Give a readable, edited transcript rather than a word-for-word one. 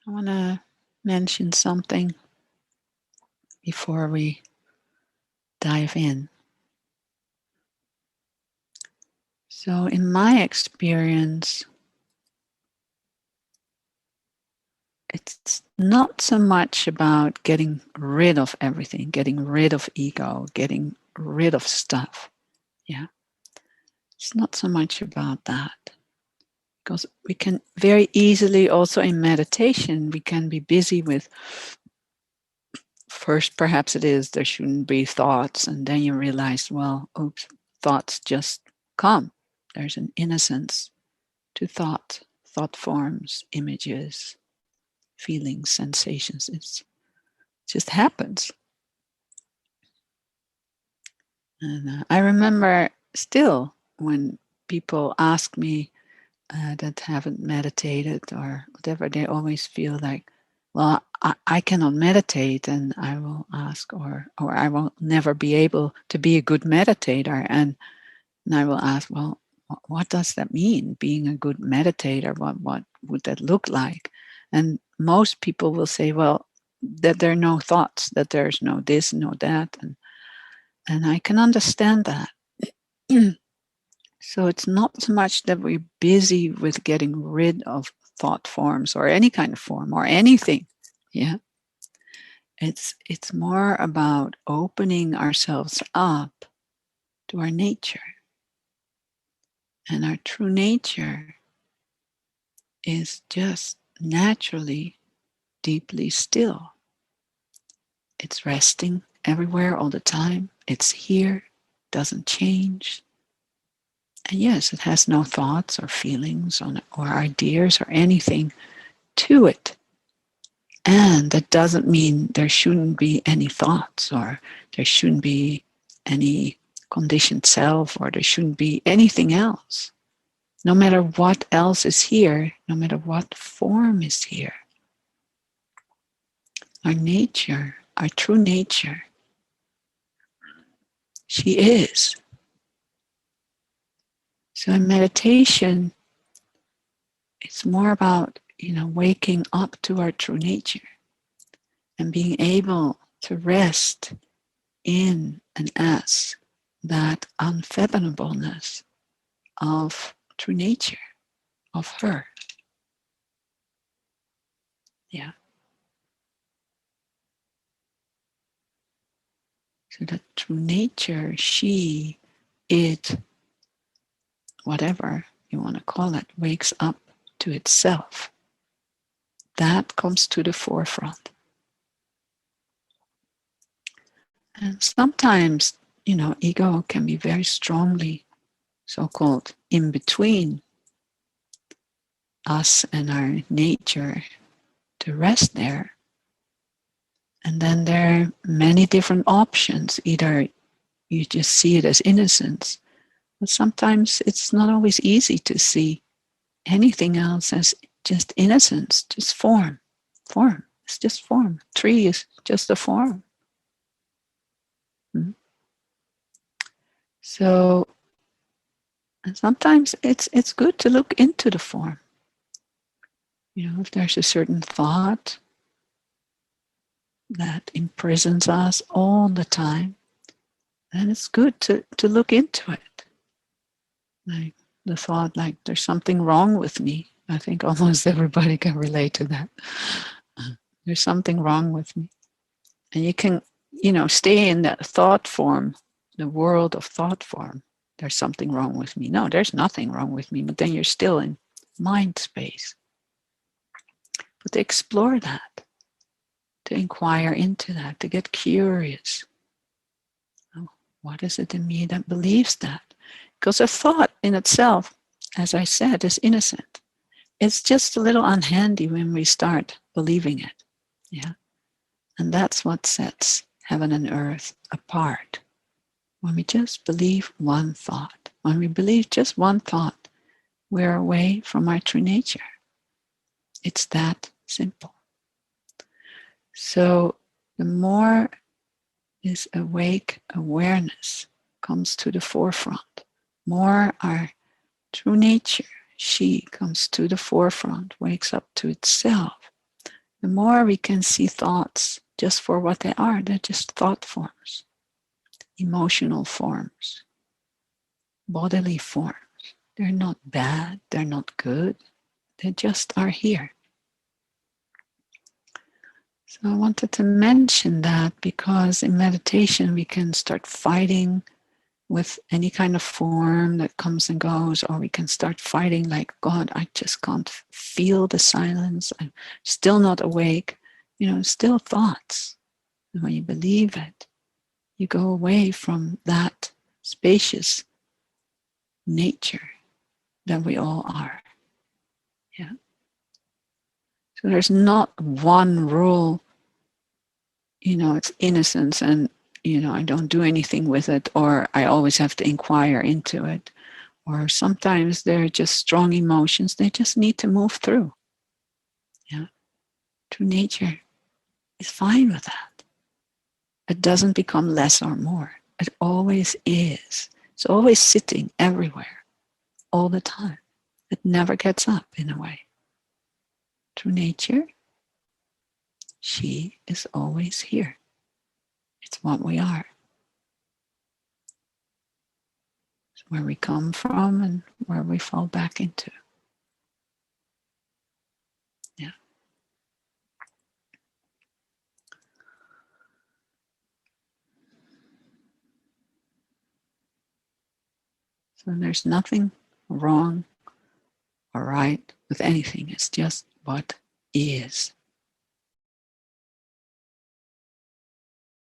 I want to mention something before we dive in. So, in my experience, it's not so much about getting rid of everything, getting rid of ego, getting rid of stuff. Yeah. It's not so much about that. Because we can very easily, also in meditation, we can be busy with, first perhaps it is there shouldn't be thoughts, and then you realize, well, oops, thoughts just come. There's an innocence to thought forms, images, feelings, sensations. It just happens. And I remember still when people ask me that haven't meditated or whatever, they always feel like, well, I cannot meditate, and I will ask, or I will never be able to be a good meditator. And I will ask, well, what does that mean, being a good meditator? What would that look like? And most people will say, well, that there are no thoughts, that there's no this, no that. And I can understand that. So it's not so much that we're busy with getting rid of thought forms or any kind of form or anything. Yeah. It's more about opening ourselves up to our nature. And our true nature is just naturally deeply still. It's resting everywhere all the time. It's here, doesn't change. And yes, it has no thoughts or feelings or ideas or anything to it. And that doesn't mean there shouldn't be any thoughts, or there shouldn't be any conditioned self, or there shouldn't be anything else. No matter what else is here, no matter what form is here, our nature, our true nature, she is. So in meditation, it's more about, waking up to our true nature and being able to rest in and as that unfathomableness of true nature, of her. Yeah. So that true nature, she, it, whatever you want to call it, wakes up to itself. That comes to the forefront. And sometimes, ego can be very strongly so-called in between us and our nature to rest there. And then there are many different options. Either you just see it as innocence, but sometimes it's not always easy to see anything else as just innocence, just form. Form. It's just form. Tree is just a form. So, and sometimes it's good to look into the form. If there's a certain thought that imprisons us all the time, then it's good to look into it. Like the thought, like there's something wrong with me. I think almost everybody can relate to that. There's something wrong with me. And you can, stay in that thought form, the world of thought form. There's something wrong with me. No, there's nothing wrong with me, but then you're still in mind space. But to explore that, to inquire into that, to get curious. Oh, what is it in me that believes that? Because a thought in itself, as I said, is innocent. It's just a little unhandy when we start believing it. Yeah. And that's what sets heaven and earth apart. When we just believe one thought, when we believe just one thought, we're away from our true nature. It's that simple. So the more this awake awareness comes to the forefront, more our true nature, she, comes to the forefront, wakes up to itself, the more we can see thoughts just for what they are. They're just thought forms, emotional forms, bodily forms. They're not bad, they're not good, they just are here. So I wanted to mention that because in meditation we can start fighting with any kind of form that comes and goes, or we can start fighting like, God, I just can't feel the silence. I'm still not awake. Still thoughts. And when you believe it, you go away from that spacious nature that we all are. Yeah. So there's not one rule, it's innocence and, I don't do anything with it, or I always have to inquire into it. Or sometimes they're just strong emotions. They just need to move through. Yeah. True nature is fine with that. It doesn't become less or more. It always is. It's always sitting everywhere, all the time. It never gets up in a way. True nature, she is always here. It's what we are. It's where we come from and where we fall back into. Yeah. So there's nothing wrong or right with anything. It's just what is.